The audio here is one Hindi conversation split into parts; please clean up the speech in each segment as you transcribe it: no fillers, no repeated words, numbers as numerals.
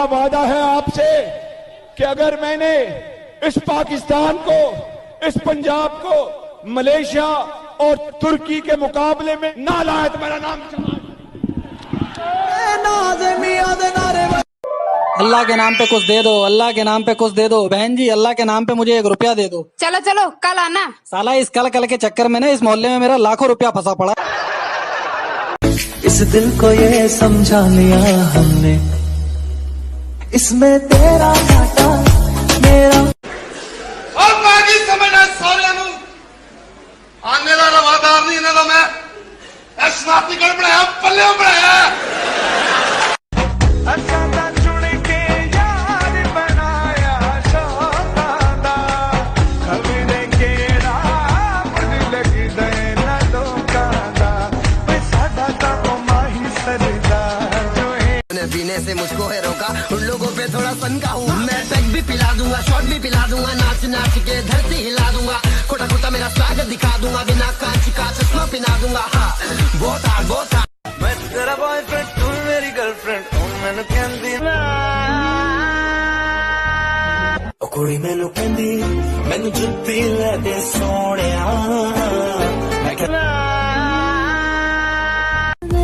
वादा है आपसे कि अगर मैंने इस पाकिस्तान को, इस पंजाब को मलेशिया और तुर्की के मुकाबले में ना लाया तो मेरा नाम अल्लाह के नाम पे कुछ दे दो, अल्लाह के नाम पे कुछ दे दो। बहन जी अल्लाह के नाम पे मुझे 1 रुपया दे दो। चलो चलो कल आना। साला इस कल कल के चक्कर में ना इस मोहल्ले में मेरा लाखों रुपया फंसा पड़ा। इस दिल को ये समझा लिया हमने, इसमें तेरा घाटा मेरा। और बाकी समझना सारे नू आने का रवादार नहीं, इन्हें तो मैं स्नातिकरण बनाया, पल्ले बनाया। पीने से मुझको है रोका, उन लोगों पे थोड़ा सनका हूँ मैं। पैक भी पिला दूंगा, शॉट भी पिला दूंगा, नाच नाच के धरती हिला दूंगा, खोटा खोटा मेरा स्वागत दिखा दूंगा, बिना कांच का चश्मा पिला दूंगा। हाँ बहुत हार्ड बहुत हार्ड। मैं तेरा बॉयफ्रेंड, तू मेरी गर्लफ्रेंड, मैंने कहती कुड़ी मैनू कहती मैनू जुत्ती ले दे सोनिया।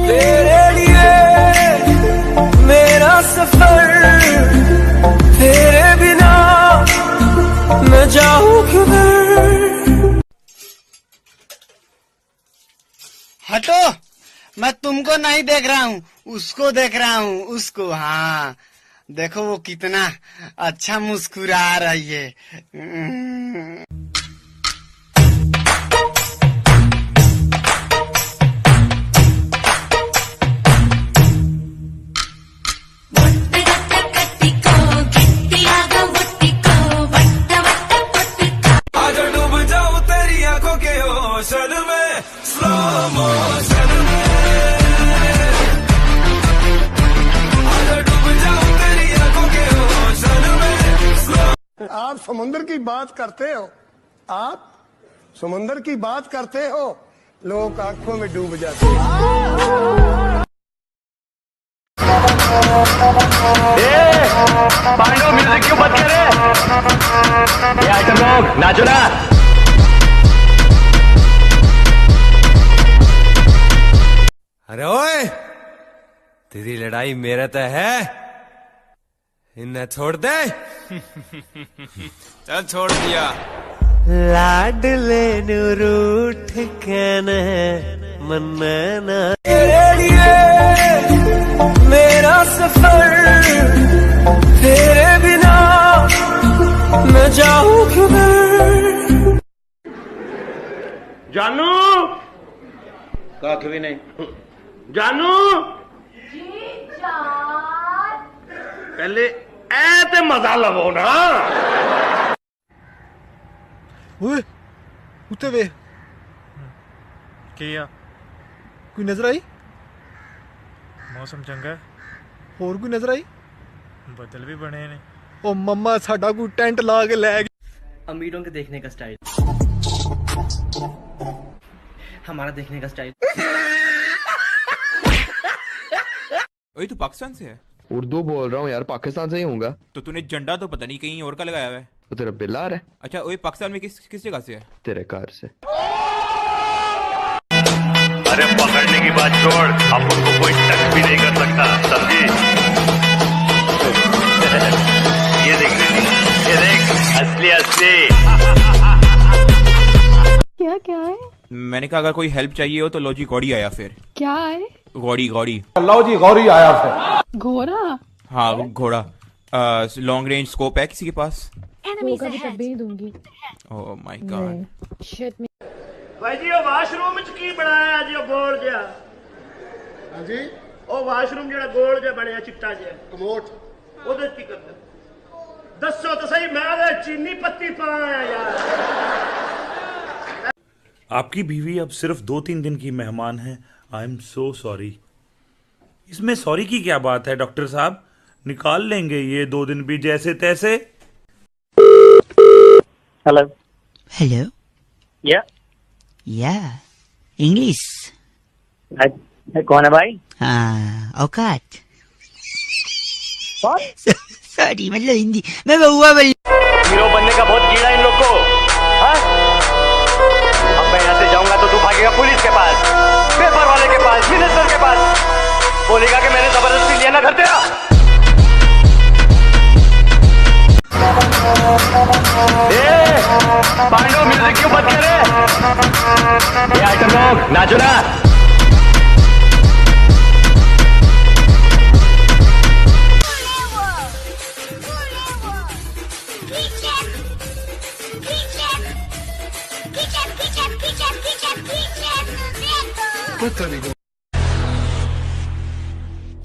तेरे लिए मेरा सफर, तेरे बिना मैं जाऊं किधर। हटो, मैं तुमको नहीं देख रहा हूँ, उसको देख रहा हूँ, उसको। हाँ देखो वो कितना अच्छा मुस्कुरा रही है। आप समुद्र की बात करते हो, आप समुद्र की बात करते हो, लोग आंखों में डूब जाते हैं। पांडव म्यूजिक क्यों बंद करे? ये आइटम लोग नाचो ना। अरे ओए, तेरी लड़ाई मेरे ते है, इन्हें छोड़ दे। चल छोड़ दिया। लाडले रूठ कहने मन्ना, तेरे लिए मेरा सफर, तेरे बिना मैं जाऊं किधर। जानू कख भी नहीं। जानू पहले ऐ ते मजा लवो ना। ओए उत्ते वे क्या कोई नजर आई? मौसम चंगा है। होर कोई नजर आई? बदल भी बने ने। ओ मम्मा साडा कोई टेंट ला के ले गई। अमीरों के देखने का स्टाइल, हमारा देखने का स्टाइल। ओए तू पाकिस्तान से है? उर्दू बोल रहा हूँ यार, पाकिस्तान से ही हूँगा। तो तूने झंडा तो पता नहीं कहीं और का लगाया हुआ है। तो तेरा बिल आ रहा है? अच्छा ओए पाकिस्तान में किस जगह से है? तेरे घर से। अरे पकड़ने की बात छोड़, अब उनको कोई टच भी नहीं कर सकता, समझी? ये देख ये देख असली असली। क्या क्या है? मैंने कहा अगर कोई हेल्प चाहिए हो तो लो जी गौड़ी आया। फिर क्या है? गौड़ी गौड़ी। लो जी गौरी आया फिर। घोड़ा? हाँ घोड़ा। लॉन्ग रेंज स्कोप है किसी के पास? दूंगी। Oh my God. भाई जी वो वाशरूम च की बनाया जी, गोल जिहा? हाँ जी ਉਹ ਵਾਸ਼ਰੂਮ ਜਿਹੜਾ ਗੋਲ ਜਿਹਾ ਬਣਿਆ ਚਿੱਟਾ ਜਿਹਾ कमोट, ਉਹਦੇ ਕੀ ਕਰਦੇ? ਦੱਸੋ ਤਾਂ ਸਹੀ, ਮੈਂ ਉਹਦੇ चीनी पत्ती पाया यार। आपकी बीवी अब सिर्फ 2-3 दिन की मेहमान है। I am so sorry. इसमें सॉरी की क्या बात है डॉक्टर साहब, निकाल लेंगे ये 2 दिन भी जैसे तैसे। हेलो हेलो या इंग्लिश कौन है भाई? हाँ औकात। सॉरी मतलब हिंदी मैं बहुआ बोल। हीरो बनने का बहुत कीड़ा इन लोग को। हाँ? अब मैं यहाँ से जाऊंगा तो तू भागेगा पुलिस के पास, पेपर वाले के पास, मिनिस्टर के पास, बोलेगा कि मैंने जबरदस्ती लिया ना घर तेरा। पांडु म्यूजिक क्यों बंद करे? ये आइटम लोग नाचो ना।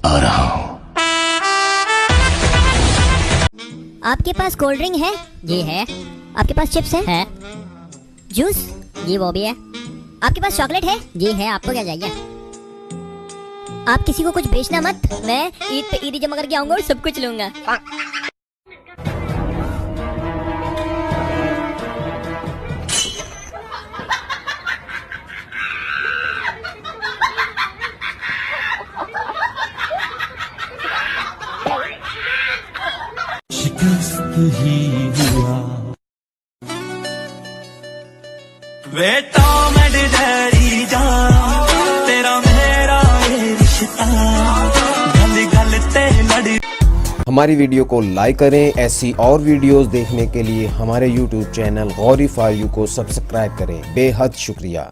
आ रहा हूं। आपके पास कोल्ड ड्रिंक है? ये है। आपके पास चिप्स है? जूस? जी वो भी है। आपके पास चॉकलेट है? जी है। आपको क्या चाहिए? आप किसी को कुछ बेचना मत, मैं ईद पे ईदी जमा करके आऊंगा और सब कुछ लूंगा। बेटा मैं डैडी जान तेरा मेरा ये रिश्ता गल गल ते लड़ी। हमारी वीडियो को लाइक करें। ऐसी और वीडियोस देखने के लिए हमारे YouTube चैनल गौरीफार यू को सब्सक्राइब करें। बेहद शुक्रिया।